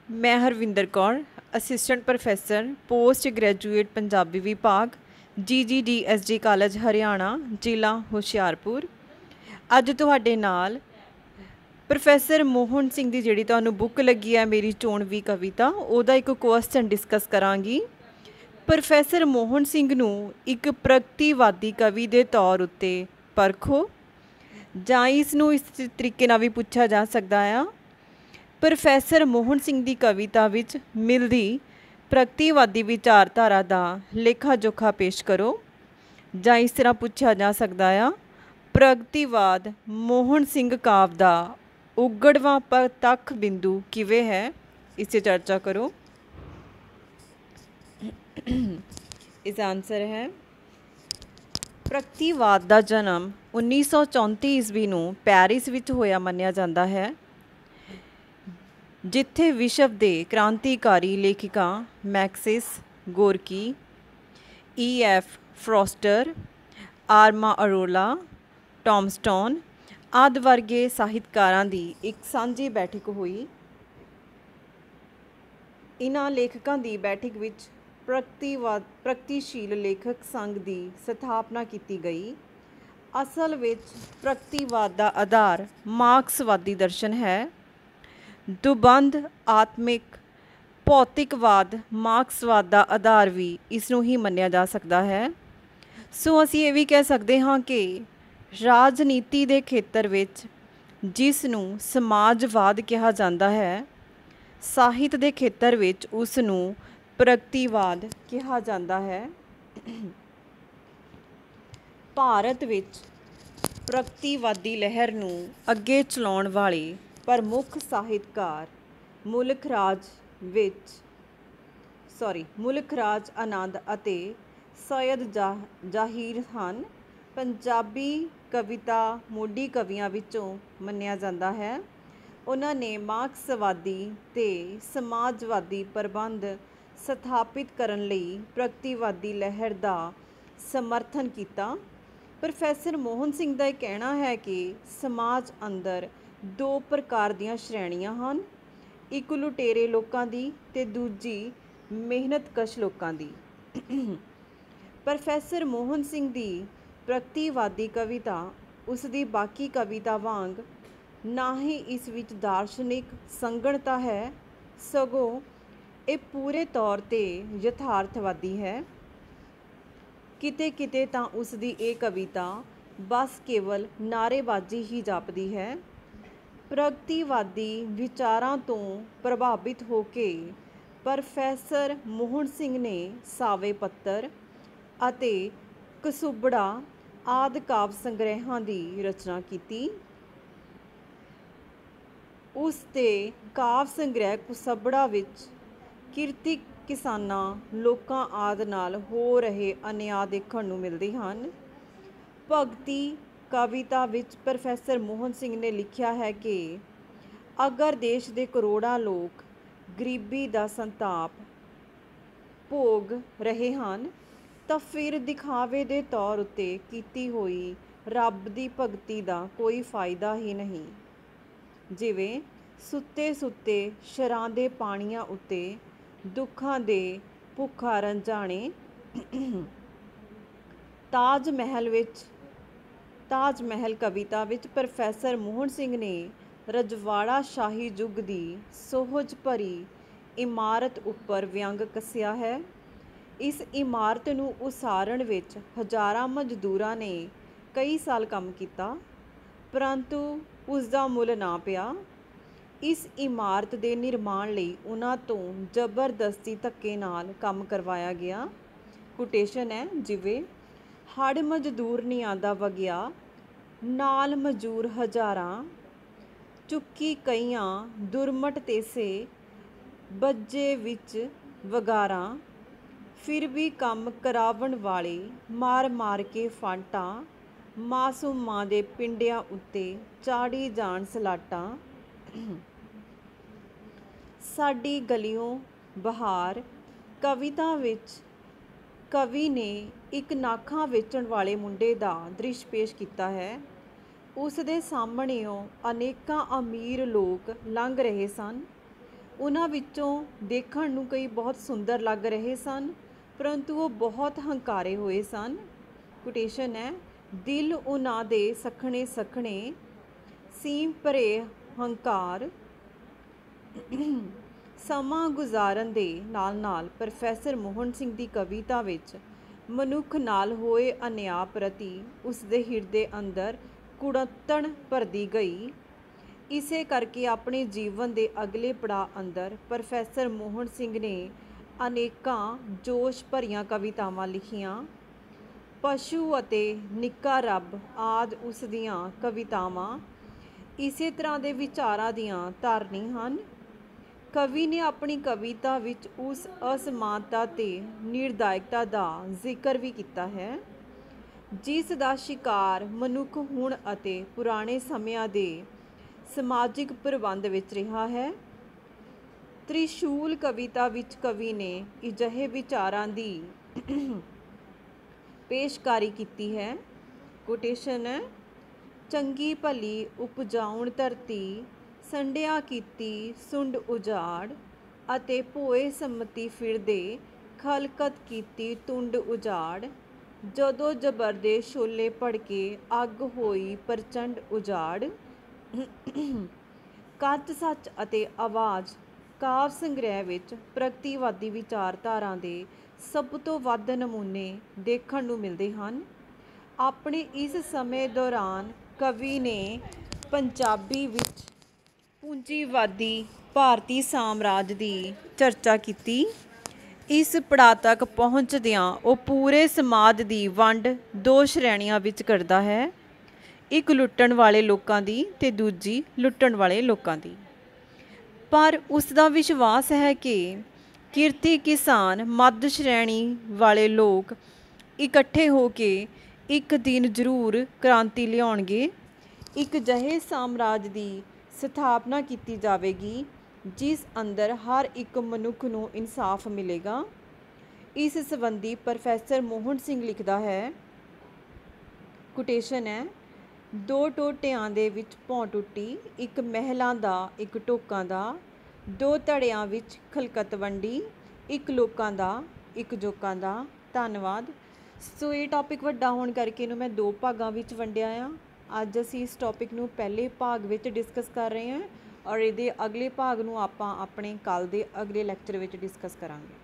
मैं Harvinder Kaur assistant professor post graduate Punjabi विभाग GGDSG college Haryana जिला हुशियारपुर। अज तुहाडे नाल प्रोफैसर मोहन सिंह की जिहड़ी तुहानूं बुक लगी है मेरी चोणवी कविता उहदा एक क्वेश्चन डिस्कस करांगी। प्रोफैसर मोहन सिंह नूं एक प्रगतिवादी कवि के तौर उत्ते परखो जां इसनूं इस तरीके नाल भी पुछा जा सकदा आ प्रोफैसर मोहन सिंह की कविता विच मिलदी प्रगतिवादी विचारधारा का लेखा जोखा पेश करो जां इस तरह पूछा जा सकता है प्रगतिवाद मोहन सिंह काव्य का उगड़वा प्रतख बिंदु किवें है, इस चर्चा करो। इस आंसर है प्रगतिवाद का जन्म 1934 ईस्वी नूं पैरिस विच होया मन्निया जाता है, जिथे विश्व के क्रांतिकारी लेखिका मैक्सिस गोरकी, E.F. फ्रॉस्टर, आर्मा अरोला, टॉमस्टोन आदि वर्गे ਸਾਹਿਤਕਾਰਾਂ की एक सांझी बैठक हुई। इन्हां लेखकों की बैठक विच प्रगतिशील लेखक संघ की स्थापना की गई। असल विच प्रगतिवाद का आधार मार्क्सवादी दर्शन है। दुबंध आत्मिक भौतिकवाद मार्क्सवाद का आधार भी इसनूं ही मन्निया जा सकता है। सो असी ये भी कह सकते हाँ कि राजनीति के खेतर विच जिसनूं समाजवाद कहा जाता है, ਸਾਹਿਤ के खेतर विच उसनूं प्रगतिवाद कहा जाता है। भारत विच प्रगतिवादी लहर नूं अगे चलाउण वाले प्रमुख ਸਾਹਿਤਕਾਰ मुल्क राज आनंद अते सैयद जाहिर हन। पंजाबी कविता मोढी कवियां विचों मन्निया जाता है। उन्होंने मार्क्सवादी ते समाजवादी प्रबंध स्थापित करने लई प्रगतिवादी लहर का समर्थन किया। प्रोफैसर मोहन सिंह का कहना है कि समाज अंदर दो प्रकार दीयां श्रेणियां हन, एक लुटेरे लोगों की ते दूजी मेहनतकश लोगों की। प्रोफैसर मोहन सिंह की प्रगतिवादी कविता उसकी बाकी कविता वांग ना ही इस विच दार्शनिक संगणता है, सगों ये पूरे तौर पर यथार्थवादी है। किते किते तां उसकी ये कविता बस केवल नारेबाजी ही जापदी है। प्रगतिवादी विचारां तो प्रभावित होके प्रोफैसर मोहन सिंह ने सावे पत्तर अते कसूबड़ा आदि काव्य संग्रहां की रचना की। उसके काव्य संग्रह कसूबड़ा विच किरती किसानां लोकां आदि नाल हो रहे अन्याय देखण नूं मिलदे हन। भगती कविता विच प्रोफैसर मोहन सिंह ने लिखा है कि अगर देश के करोड़ों लोग गरीबी का संताप भोग रहे हैं तो फिर दिखावे के तौर उत्ते कीती हुई रब की भगती का कोई फायदा ही नहीं। जिवें सुते सुते शरां दे पानियां उत्ते दुखां दे भुखा रंजाने। ताज महल कविता विच प्रोफैसर मोहन सिंह ने रजवाड़ा शाही युग की सोहज भरी इमारत उपर व्यंग कसिया है। इस इमारत नूं उसारण विच हज़ारां मजदूरां ने कई साल काम किया, परंतु उसका मुल ना पिया। इस इमारत के निर्माण लई उन्हां तों जबरदस्ती धक्के नाल काम करवाया गया। कोटेशन है जिवें हड़ मजदूर नहीं आंदा वगिया, नाल मजूर हज़ारां, चुक्की कईयां दुरमट तेसे बज्जे विच वगारां, फिर भी काम करावन वाले मार मार के फांटा, मासूमां दे पिंडियां उत्ते चाड़ी जान सलाटां। साडी गलियों बहार कविता विच कवि ने एक नाखां वेचण वाले मुंडे दा दृश पेश किया है। उस दे सामणेओं अनेकां अमीर लोग लंघ रहे सन। ਉਹਨਾਂ ਵਿੱਚੋਂ ਦੇਖਣ ਨੂੰ ਕਈ ਬਹੁਤ ਸੁੰਦਰ ਲੱਗ ਰਹੇ ਸਨ, ਪਰੰਤੂ ਉਹ ਬਹੁਤ ਹੰਕਾਰੇ ਹੋਏ ਸਨ। ਕੋਟੇਸ਼ਨ ਹੈ, ਦਿਲ ਉਹਨਾਂ ਦੇ ਸਖਣੇ ਸਖਣੇ, ਸੀਮ ਭਰੇ ਹੰਕਾਰ। ਸਮਾਂ ਗੁਜ਼ਾਰਨ ਦੇ ਨਾਲ ਨਾਲ ਪ੍ਰੋਫੈਸਰ ਮੋਹਨ ਸਿੰਘ ਦੀ ਕਵਿਤਾ ਵਿੱਚ ਮਨੁੱਖ ਨਾਲ ਹੋਏ ਅਨਿਆਂ ਪ੍ਰਤੀ ਉਸਦੇ ਹਿਰਦੇ ਅੰਦਰ ਕੁੜੱਤਣ ਭਰਦੀ ਗਈ। ਇਸੇ ਕਰਕੇ ਆਪਣੇ ਜੀਵਨ ਦੇ ਅਗਲੇ ਪੜਾਅ ਅੰਦਰ ਪ੍ਰੋਫੈਸਰ ਮੋਹਨ ਸਿੰਘ ਨੇ ਅਨੇਕਾਂ ਜੋਸ਼ ਭਰੀਆਂ ਕਵਿਤਾਵਾਂ ਲਿਖੀਆਂ। ਪਸ਼ੂ ਅਤੇ ਨਿੱਕਾ ਰੱਬ ਆਦਿ ਉਸ ਦੀਆਂ ਕਵਿਤਾਵਾਂ ਇਸੇ ਤਰ੍ਹਾਂ ਦੇ ਵਿਚਾਰਾਂ ਦੀਆਂ ਧਾਰਨੀ ਹਨ। ਕਵੀ ਨੇ ਆਪਣੀ ਕਵਿਤਾ ਵਿੱਚ ਉਸ ਅਸਮਾਨਤਾ ਤੇ ਨਿਰਦਾਇਕਤਾ ਦਾ ਜ਼ਿਕਰ ਵੀ ਕੀਤਾ ਹੈ, ਜਿਸ ਦਾ ਸ਼ਿਕਾਰ ਮਨੁੱਖ ਹੁਣ ਅਤੇ ਪੁਰਾਣੇ ਸਮਿਆਂ ਦੇ ਸਮਾਜਿਕ ਪ੍ਰਬੰਧ ਵਿੱਚ ਰਿਹਾ ਹੈ। ਤ੍ਰਿਸ਼ੂਲ ਕਵਿਤਾ ਵਿੱਚ ਕਵੀ ਨੇ ਅਜਿਹੇ ਵਿਚਾਰਾਂ ਦੀ ਪੇਸ਼ਕਾਰੀ ਕੀਤੀ ਹੈ। ਕੋਟੇਸ਼ਨ ਹੈ, ਚੰਗੀ ਭਲੀ ਉਪਜਾਉਣ ਧਰਤੀ, ਸੰਡਿਆ ਕੀਤੀ ਸੁੰਡ ਉਜਾੜ, ਅਤੇ ਭੋਏ ਸੰਮਤੀ ਫਿਰਦੇ, ਖਲਕਤ ਕੀਤੀ ਤੁੰਡ ਉਜਾੜ। ਜਦੋਂ ਜਬਰਦੇ ਸ਼ੋਲੇ ਭੜਕੇ, ਅੱਗ ਹੋਈ ਪ੍ਰਚੰਡ ਉਜਾੜ। ਕੱਚ ਸੱਚ ਅਤੇ ਆਵਾਜ਼ ਕਾਵਿ ਸੰਗ੍ਰਹਿ ਵਿੱਚ ਪ੍ਰਗਤੀਵਾਦੀ ਵਿਚਾਰਧਾਰਾ ਦੇ ਸਭ ਤੋਂ ਵੱਧ ਨਮੂਨੇ ਦੇਖਣ ਨੂੰ ਮਿਲਦੇ ਹਨ। ਆਪਣੇ ਇਸ ਸਮੇਂ ਦੌਰਾਨ ਕਵੀ ਨੇ ਪੰਜਾਬੀ ਵਿੱਚ ਪੂੰਜੀਵਾਦੀ ਭਾਰਤੀ ਸਾਮਰਾਜ ਦੀ ਚਰਚਾ ਕੀਤੀ। ਇਸ ਪੜਾਅ ਤੱਕ ਪਹੁੰਚਦਿਆਂ ਉਹ ਪੂਰੇ ਸਮਾਜ ਦੀ ਵੰਡ ਦੋ ਸ਼੍ਰੇਣੀਆਂ ਵਿੱਚ ਕਰਦਾ ਹੈ, ਇੱਕ ਲੁੱਟਣ ਵਾਲੇ ਲੋਕਾਂ ਦੀ ਅਤੇ ਦੂਜੀ ਲੁੱਟਣ ਵਾਲੇ ਲੋਕਾਂ ਦੀ। ਪਰ ਉਸ ਦਾ ਵਿਸ਼ਵਾਸ ਹੈ ਕਿ ਕਿਰਤੀ ਕਿਸਾਨ ਮੱਧ ਸ਼੍ਰੇਣੀ ਵਾਲੇ ਲੋਕ ਇਕੱਠੇ ਹੋ ਕੇ ਇੱਕ ਦਿਨ ਜ਼ਰੂਰ ਕ੍ਰਾਂਤੀ ਲਿਆਉਣਗੇ। ਇੱਕ ਅਜਿਹੇ ਸਾਮਰਾਜ ਦੀ ਸਥਾਪਨਾ ਕੀਤੀ ਜਾਵੇਗੀ ਜਿਸ ਅੰਦਰ ਹਰ ਇੱਕ ਮਨੁੱਖ ਨੂੰ ਇਨਸਾਫ ਮਿਲੇਗਾ। ਇਸ ਸੰਬੰਧੀ ਪ੍ਰੋਫੈਸਰ ਮੋਹਨ ਸਿੰਘ ਲਿਖਦਾ ਹੈ, ਕੋਟੇਸ਼ਨ ਹੈ, ਦੋ ਟੋਟਿਆਂ ਦੇ ਵਿੱਚ ਭੌਂ ਟੁੱਟੀ, ਇੱਕ ਮਹਿਲਾਂ ਦਾ ਇੱਕ ਟੋਕਾਂ ਦਾ, ਦੋ ਧੜਿਆਂ ਵਿੱਚ ਖਲਕਤ ਵੰਡੀ, ਇੱਕ ਲੋਕਾਂ ਦਾ ਇੱਕ ਜੋਕਾਂ ਦਾ। ਧੰਨਵਾਦ। ਸੋ ਇਹ ਟੌਪਿਕ ਵੱਡਾ ਹੋਣ ਕਰਕੇ ਇਹਨੂੰ ਮੈਂ ਦੋ ਭਾਗਾਂ ਵਿੱਚ ਵੰਡਿਆ ਆ। ਅੱਜ ਅਸੀਂ ਇਸ ਟੌਪਿਕ ਨੂੰ ਪਹਿਲੇ ਭਾਗ ਵਿੱਚ ਡਿਸਕਸ ਕਰ ਰਹੇ ਹਾਂ ਔਰ ਇਹਦੇ ਅਗਲੇ ਭਾਗ ਨੂੰ ਆਪਾਂ ਆਪਣੇ ਕੱਲ੍ਹ ਦੇ ਅਗਲੇ ਲੈਕਚਰ ਵਿੱਚ ਡਿਸਕਸ ਕਰਾਂਗੇ।